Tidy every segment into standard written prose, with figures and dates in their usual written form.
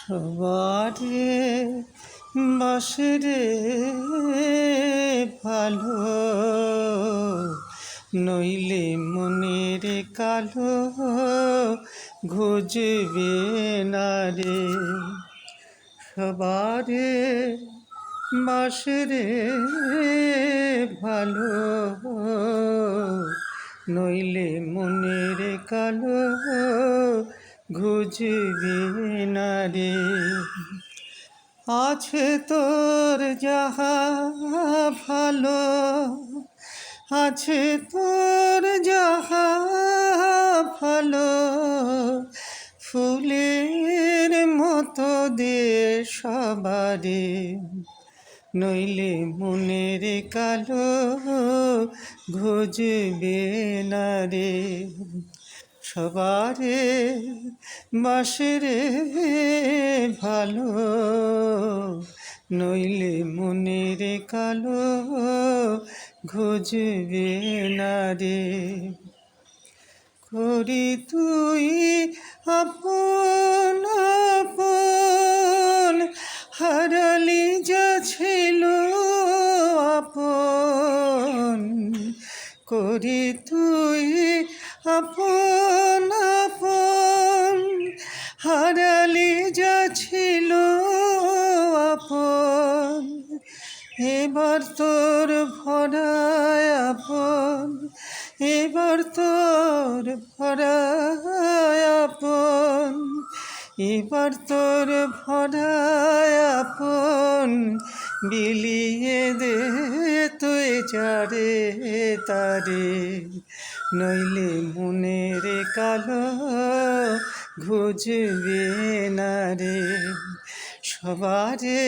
সবারে বাসরে ভালো, নইলে মনের কালো ঘুজবে না রে। সবারে বাসরে ভালো, নইলে মনের কালো ঘুজবে না রে। আছে তোর যাহা ভালো, আছে তোর যাহা ভালো, ফুলের মতো দে সবারে, নইলে মনের কালো ঘুজবে না রে। সবারে বাসরে ভালো, নইলে মনের কালো ঘুজবে না রে। করি তুই আপন আপন, হারালি যা ছিল আপন। করি তুই আপন আপন, হারালি যা ছিল আপন। এবার তোর ভরায় আপন, এবার তোর ভরায় আপন, এবার তোর ভরায় আপন। বিলিয়ে দে তুই যারে তারে, নইলে মনের কালো ঘুজবে না রে। সবারে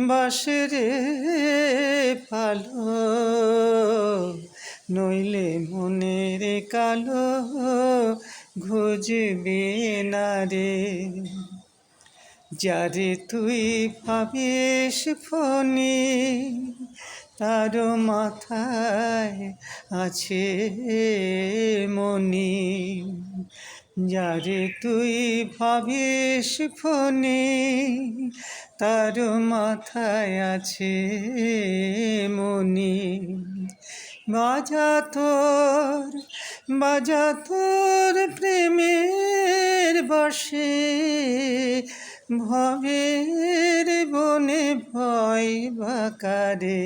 বাসরে ভালো, নইলে মনের কালো ঘুজবে না রে। যারে তুই ভাবিস ফণি, তার মাথায় আছে মণি। যারে তুই ভাবিস ফণি, তার মাথায় আছে মণি। বাজা তোর প্রেমের বসে, ভবের বনে ভয় বাকারে।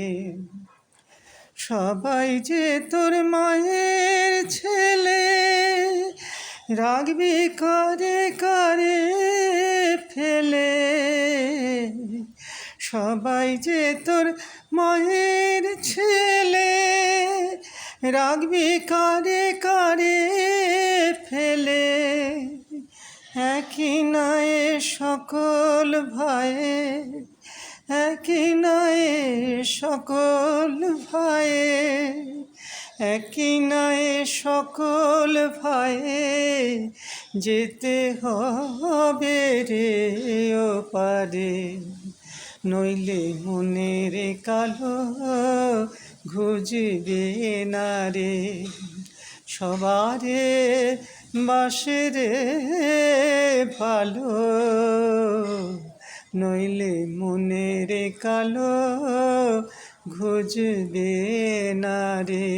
সবাই যে তোর মায়ের ছেলে, রাখবি কারে কারে ফেলে। সবাই যে তোর মায়ের ছেলে, রাখবি কারে কারে ফেলে। একই নয় সকল ভাইয়ে, একই নয় সকল ভাইয়ে, একই নয় সকল ভাইয়ে। যেতে হবে রে ও পারে, নইলে মনের কালো ঘুজবে না রে। সবারে বাসরে ভালো, নইলে মনের কালো ঘুজবে না রে।